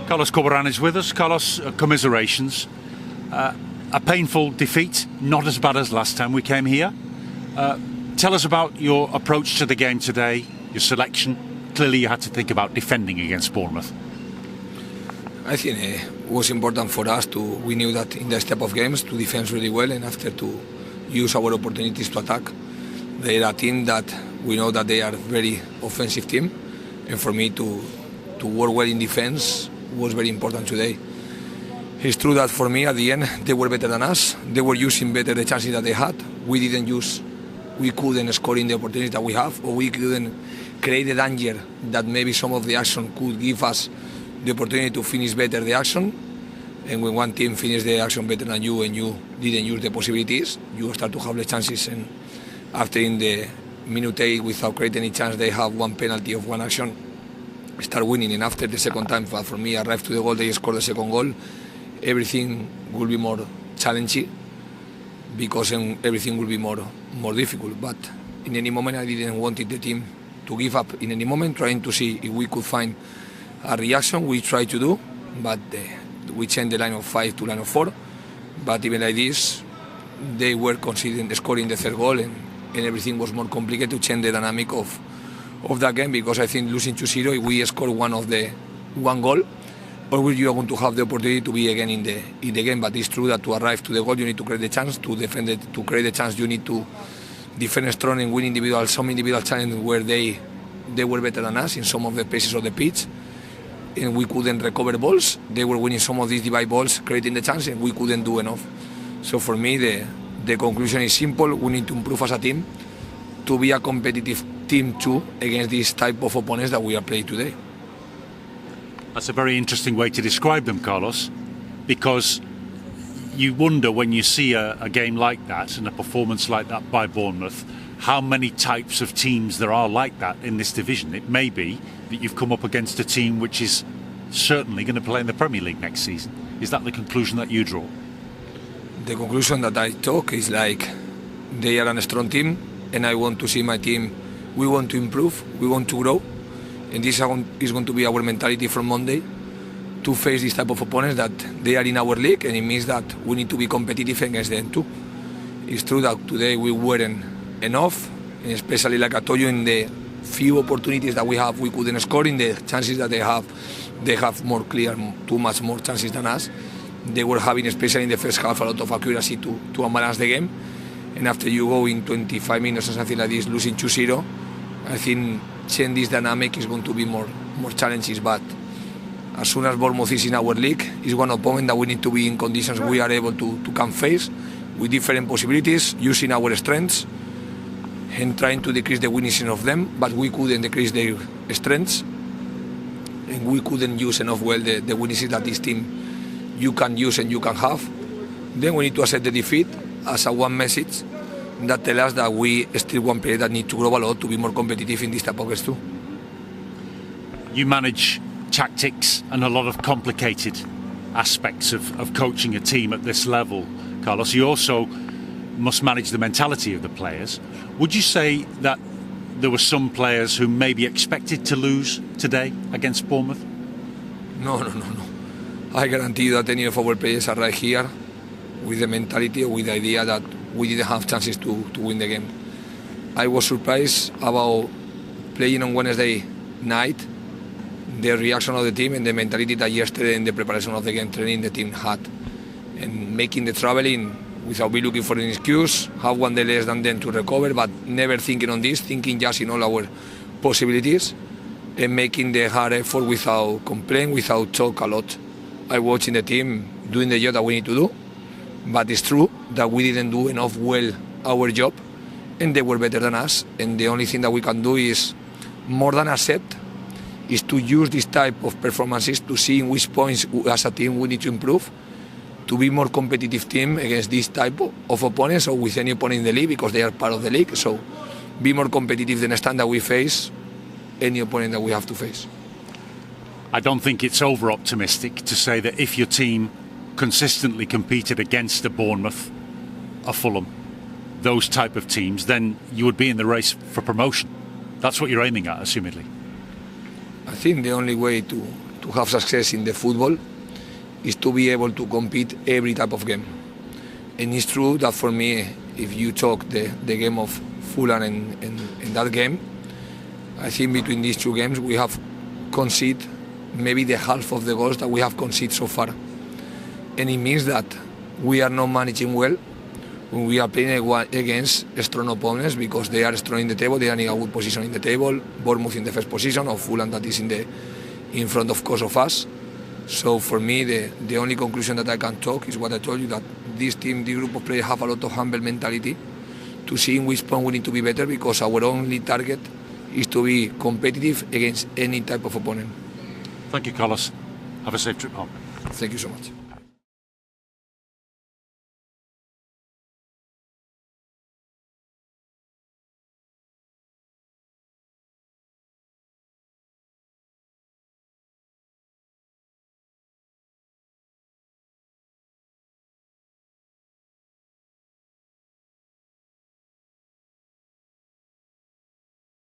Carlos Corberán is with us. Carlos, commiserations. A painful defeat, not as bad as last time we came here. Tell us about your approach to the game today, your selection. Clearly you had to think about defending against Bournemouth. I think it was important for us we knew that in this type of games to defend really well and after to use our opportunities to attack. They are a team that we know that they are a very offensive team, and for me to work well in defense was very important today. It's true that for me at the end they were better than us. They were using better the chances that they had. We couldn't score in the opportunity that we have, or we couldn't create the danger that maybe some of the action could give us the opportunity to finish better the action. And when one team finishes the action better than you and you didn't use the possibilities, you start to have the chances, and after in the minute 8 without creating any chance they have one penalty of one action, start winning. And after the second time, for me, arrived to the goal, they scored the second goal, everything will be more challenging because everything will be more difficult. But in any moment I didn't want the team to give up in any moment, trying to see if we could find a reaction. We tried to do, but we changed the line of 5 to line of 4. But even like this, they were considering scoring the third goal, and everything was more complicated to change the dynamic of that game, because I think losing 2-0, if we score one goal, always you are going to have the opportunity to be again in the game. But it's true that to arrive to the goal you need to create the chance, to defend it, to create the chance you need to defend strong and win some individual challenges where they were better than us in some of the places of the pitch, and we couldn't recover balls. They were winning some of these divide balls, creating the chance, and we couldn't do enough. So for me the conclusion is simple: we need to improve as a team to be a competitive team too against this type of opponents that we are playing today. That's a very interesting way to describe them, Carlos, because you wonder when you see a game like that and a performance like that by Bournemouth, how many types of teams there are like that in this division. It may be that you've come up against a team which is certainly going to play in the Premier League next season. Is that the conclusion that you draw? The conclusion that I took is like they are a strong team, and I want to see my team. We want to improve, we want to grow, and this is going to be our mentality from Monday, to face this type of opponents that they are in our league, and it means that we need to be competitive against them too. It's true that today we weren't enough, and especially like I told you, in the few opportunities that we have, we couldn't score. In the chances that they have more clear, too much more chances than us. They were having, especially in the first half, a lot of accuracy to balance the game. And after you go in 25 minutes or something like this, losing 2-0, I think change this dynamic is going to be more challenges. But as soon as Bournemouth is in our league, it's one opponent that we need to be in conditions we are able to come face with different possibilities, using our strengths and trying to decrease the weaknesses of them. But we couldn't decrease their strengths, and we couldn't use enough well the weaknesses that this team you can use and you can have. Then we need to accept the defeat as a one message that tells us that we still one player that need to grow a lot to be more competitive in this type of games too. You manage tactics and a lot of complicated aspects of coaching a team at this level, Carlos. You also must manage the mentality of the players. Would you say that there were some players who maybe expected to lose today against Bournemouth? No. I guarantee you that any of our players are right here with the mentality or with the idea that we didn't have chances to win the game. I was surprised about playing on Wednesday night, the reaction of the team and the mentality that yesterday in the preparation of the game training the team had, and making the travelling without be looking for an excuse, have one day less than them to recover, but never thinking on this, thinking just in all our possibilities, and making the hard effort without complaint, without talk a lot. I watching the team doing the job that we need to do, but it's true that we didn't do enough well our job, and they were better than us, and the only thing that we can do is more than accept, is to use this type of performances to see in which points as a team we need to improve, to be more competitive team against this type of opponents or with any opponent in the league, because they are part of the league. So be more competitive the next time that we face any opponent that we have to face. I don't think it's over-optimistic to say that if your team consistently competed against a Bournemouth, a Fulham, those type of teams, then you would be in the race for promotion. That's what you're aiming at, assumedly. I think the only way to to have success in the football is to be able to compete every type of game. And it's true that for me, if you talk the game of Fulham and that game, I think between these two games we have conceded maybe the half of the goals that we have conceded so far. And it means that we are not managing well when we are playing against strong opponents, because they are strong in the table, they are in a good position in the table, Bournemouth in the first position, or Fulham that is in front of course of us. So for me, the only conclusion that I can talk is what I told you, that this team, this group of players have a lot of humble mentality to see in which point we need to be better, because our only target is to be competitive against any type of opponent. Thank you, Carlos. Have a safe trip home. Thank you so much.